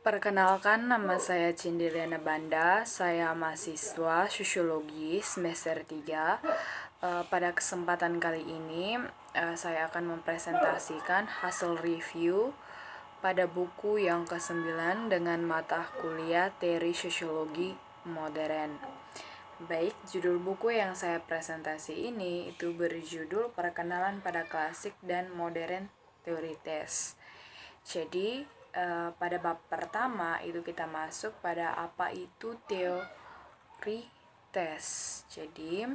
Perkenalkan, nama saya Cindiliana Banda, saya mahasiswa Sosiologi semester 3. Pada kesempatan kali ini, saya akan mempresentasikan hasil review pada buku yang ke-9 dengan mata kuliah Teori Sosiologi Modern. Baik, judul buku yang saya presentasi ini itu berjudul Perkenalan pada Klasik dan Modern Teori Tes. Jadi, pada bab pertama itu kita masuk pada apa itu teori tes. Jadi,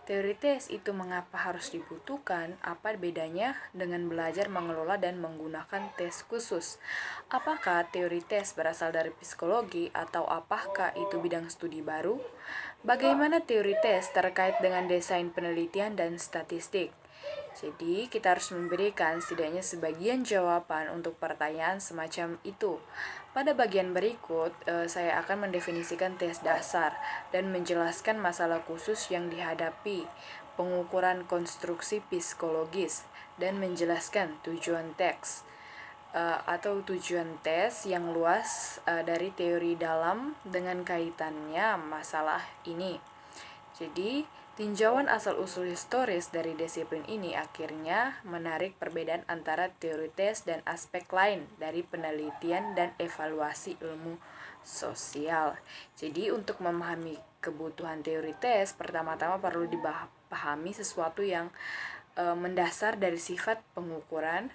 teori tes itu mengapa harus dibutuhkan, apa bedanya dengan belajar mengelola dan menggunakan tes khusus. Apakah teori tes berasal dari psikologi atau apakah itu bidang studi baru? Bagaimana teori tes terkait dengan desain penelitian dan statistik? Jadi, kita harus memberikan setidaknya sebagian jawaban untuk pertanyaan semacam itu. Pada bagian berikut, saya akan mendefinisikan tes dasar dan menjelaskan masalah khusus yang dihadapi, pengukuran konstruksi psikologis, dan menjelaskan tujuan teks atau tujuan tes yang luas dari teori dalam dengan kaitannya masalah ini. Jadi, tinjauan asal-usul historis dari disiplin ini akhirnya menarik perbedaan antara teori tes dan aspek lain dari penelitian dan evaluasi ilmu sosial. Jadi, untuk memahami kebutuhan teori tes, pertama-tama perlu dipahami sesuatu yang mendasar dari sifat pengukuran,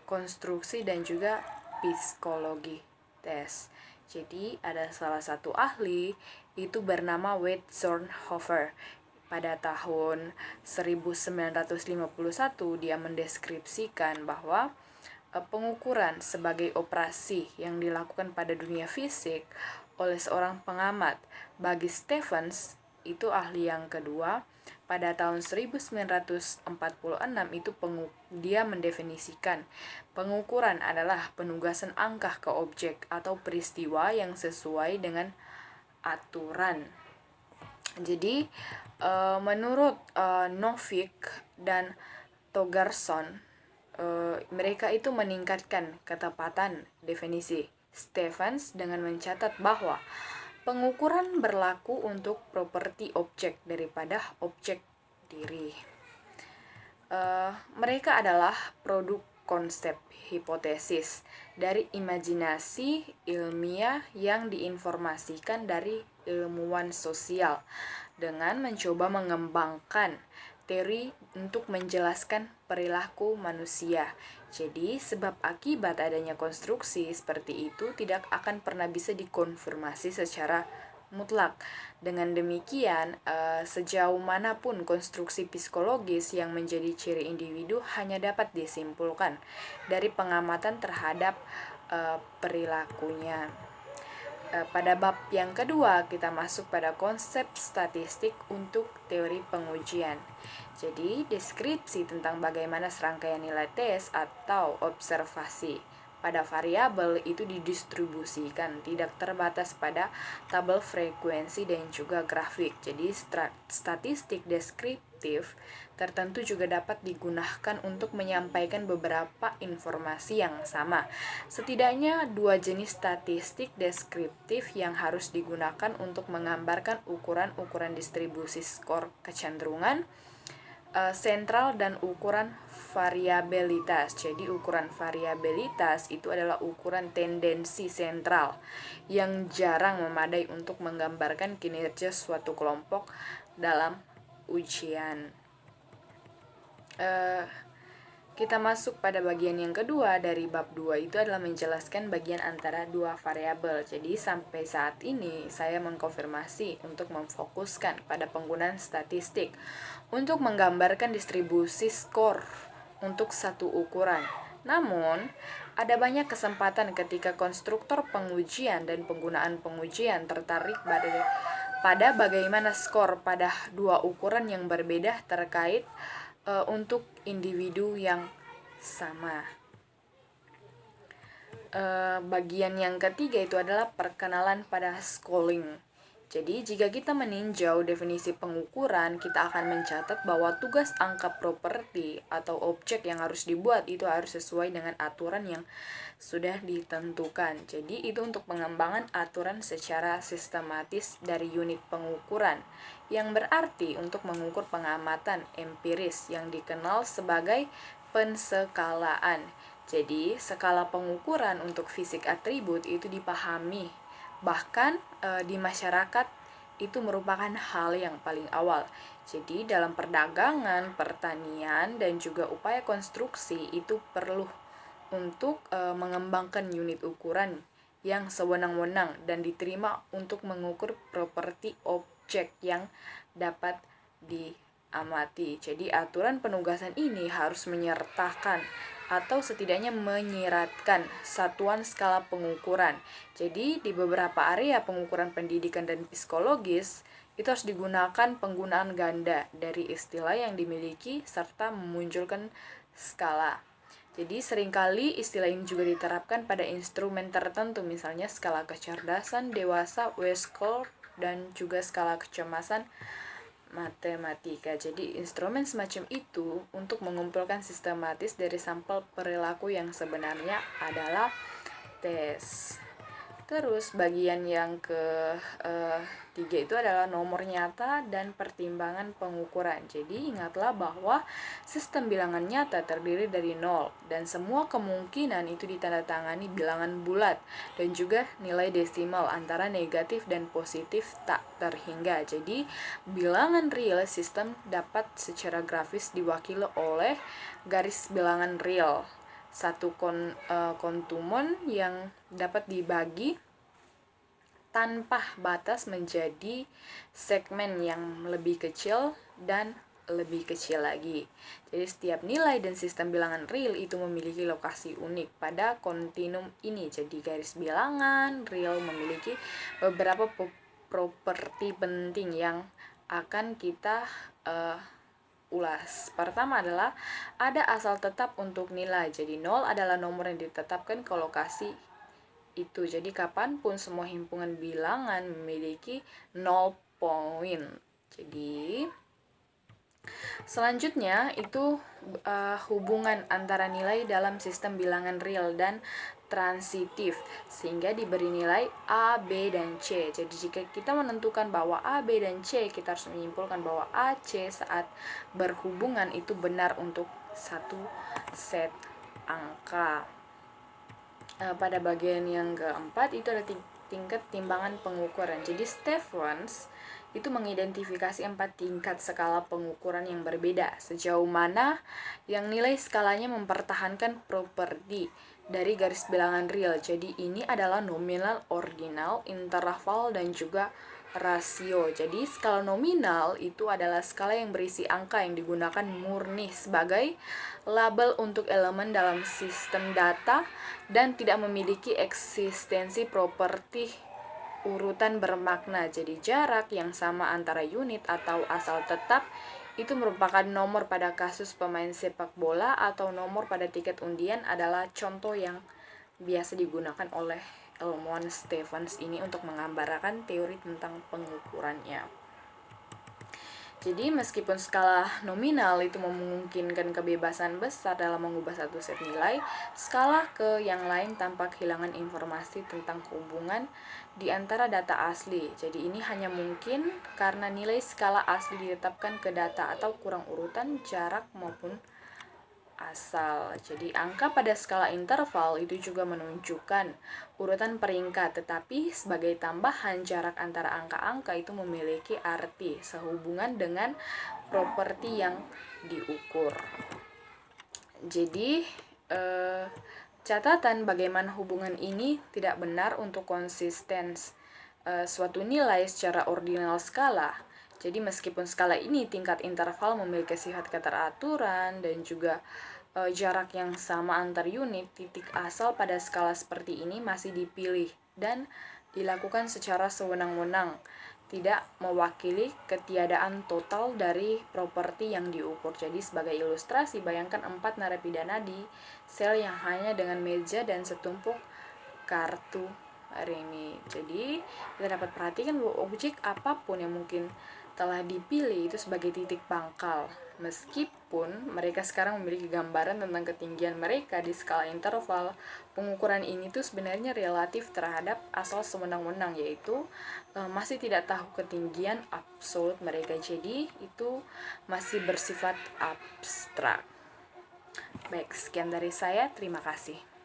konstruksi, dan juga psikologi tes. Jadi, ada salah satu ahli itu bernama Wade Zornhofer. Pada tahun 1951 dia mendeskripsikan bahwa pengukuran sebagai operasi yang dilakukan pada dunia fisik oleh seorang pengamat. Bagi Stephens, itu ahli yang kedua, pada tahun 1946 itu dia mendefinisikan pengukuran adalah penugasan angka ke objek atau peristiwa yang sesuai dengan aturan. Jadi, menurut Novick dan Togarson, mereka itu meningkatkan ketepatan definisi Stephens dengan mencatat bahwa pengukuran berlaku untuk properti objek daripada objek diri. Mereka adalah produk konsep hipotesis dari imajinasi ilmiah yang diinformasikan dari ilmuwan sosial dengan mencoba mengembangkan teori untuk menjelaskan perilaku manusia. Jadi, sebab akibat adanya konstruksi seperti itu tidak akan pernah bisa dikonfirmasi secara mutlak. Dengan demikian, sejauh manapun konstruksi psikologis yang menjadi ciri individu hanya dapat disimpulkan dari pengamatan terhadap perilakunya. Pada bab yang kedua, kita masuk pada konsep statistik untuk teori pengujian. Jadi, deskripsi tentang bagaimana serangkaian nilai tes atau observasi pada variabel itu didistribusikan, tidak terbatas pada tabel frekuensi dan juga grafik. Jadi, statistik deskriptif tertentu juga dapat digunakan untuk menyampaikan beberapa informasi yang sama. Setidaknya dua jenis statistik deskriptif yang harus digunakan untuk menggambarkan ukuran-ukuran distribusi skor kecenderungan sentral dan ukuran variabilitas. Jadi ukuran variabilitas itu adalah ukuran tendensi sentral yang jarang memadai untuk menggambarkan kinerja suatu kelompok dalam ujian. Kita masuk pada bagian yang kedua dari bab 2, itu adalah menjelaskan bagian antara dua variabel. Jadi sampai saat ini saya mengkonfirmasi untuk memfokuskan pada penggunaan statistik untuk menggambarkan distribusi skor untuk satu ukuran. Namun, ada banyak kesempatan ketika konstruktor pengujian dan penggunaan pengujian tertarik pada bagaimana skor pada dua ukuran yang berbeda terkait untuk individu yang sama. Bagian yang ketiga itu adalah perkenalan pada schooling. Jadi, jika kita meninjau definisi pengukuran, kita akan mencatat bahwa tugas angka properti atau objek yang harus dibuat itu harus sesuai dengan aturan yang sudah ditentukan. Jadi, itu untuk pengembangan aturan secara sistematis dari unit pengukuran, yang berarti untuk mengukur pengamatan empiris yang dikenal sebagai pensekalaan. Jadi, skala pengukuran untuk fisik atribut itu dipahami bahkan di masyarakat itu merupakan hal yang paling awal. Jadi dalam perdagangan, pertanian, dan juga upaya konstruksi itu perlu untuk mengembangkan unit ukuran yang sewenang-wenang dan diterima untuk mengukur properti objek yang dapat diamati. Jadi aturan penugasan ini harus menyertakan atau setidaknya menyiratkan satuan skala pengukuran. Jadi di beberapa area pengukuran pendidikan dan psikologis itu harus digunakan penggunaan ganda dari istilah yang dimiliki serta memunculkan skala. Jadi seringkali istilah ini juga diterapkan pada instrumen tertentu, misalnya skala kecerdasan dewasa, Westcott, dan juga skala kecemasan matematika. Jadi instrumen semacam itu untuk mengumpulkan sistematis dari sampel perilaku yang sebenarnya adalah tes. Terus bagian yang tiga itu adalah nomor nyata dan pertimbangan pengukuran. Jadi ingatlah bahwa sistem bilangan nyata terdiri dari 0 dan semua kemungkinan itu ditandatangani bilangan bulat dan juga nilai desimal antara negatif dan positif tak terhingga. Jadi bilangan real sistem dapat secara grafis diwakili oleh garis bilangan real, satu kontumon yang dapat dibagi tanpa batas menjadi segmen yang lebih kecil dan lebih kecil lagi. Jadi setiap nilai dan sistem bilangan real itu memiliki lokasi unik pada kontinum ini. Jadi garis bilangan real memiliki beberapa properti penting yang akan kita ulas. Pertama adalah ada asal tetap untuk nilai. Jadi 0 adalah nomor yang ditetapkan ke lokasi itu. Jadi kapanpun semua himpunan bilangan memiliki 0 poin. Jadi selanjutnya itu hubungan antara nilai dalam sistem bilangan real dan transitif sehingga diberi nilai A, B, dan C. Jadi jika kita menentukan bahwa A, B, dan C, kita harus menyimpulkan bahwa A, C saat berhubungan itu benar untuk satu set angka. Pada bagian yang keempat itu ada tingkat timbangan pengukuran. Jadi Stephens itu mengidentifikasi 4 tingkat skala pengukuran yang berbeda, sejauh mana yang nilai skalanya mempertahankan properti dari garis bilangan real. Jadi ini adalah nominal, ordinal, interval, dan juga rasio. Jadi skala nominal itu adalah skala yang berisi angka yang digunakan murni sebagai label untuk elemen dalam sistem data dan tidak memiliki eksistensi properti urutan bermakna. Jadi jarak yang sama antara unit atau asal tetap itu merupakan nomor pada kasus pemain sepak bola atau nomor pada tiket undian adalah contoh yang biasa digunakan oleh ilmuwan Stephens ini untuk menggambarkan teori tentang pengukurannya. Jadi meskipun skala nominal itu memungkinkan kebebasan besar dalam mengubah satu set nilai, skala ke yang lain tanpa kehilangan informasi tentang hubungan di antara data asli. Jadi ini hanya mungkin karena nilai skala asli ditetapkan ke data atau kurang urutan, jarak maupun asal. Jadi angka pada skala interval itu juga menunjukkan urutan peringkat, tetapi sebagai tambahan jarak antara angka-angka itu memiliki arti sehubungan dengan properti yang diukur. Jadi catatan bagaimana hubungan ini tidak benar untuk konsisten suatu nilai secara ordinal skala. Jadi meskipun skala ini tingkat interval memiliki sifat keteraturan dan juga jarak yang sama antar unit, titik asal pada skala seperti ini masih dipilih dan dilakukan secara sewenang-wenang, tidak mewakili ketiadaan total dari properti yang diukur. Jadi sebagai ilustrasi, bayangkan 4 narapidana di sel yang hanya dengan meja dan setumpuk kartu Remy. Jadi kita dapat perhatikan bahwa objek apapun yang mungkin telah dipilih itu sebagai titik pangkal, meskipun mereka sekarang memiliki gambaran tentang ketinggian mereka di skala interval. Pengukuran ini tuh sebenarnya relatif terhadap asal sewenang-wenang, yaitu masih tidak tahu ketinggian absolut mereka, jadi itu masih bersifat abstrak. Baik, sekian dari saya, terima kasih.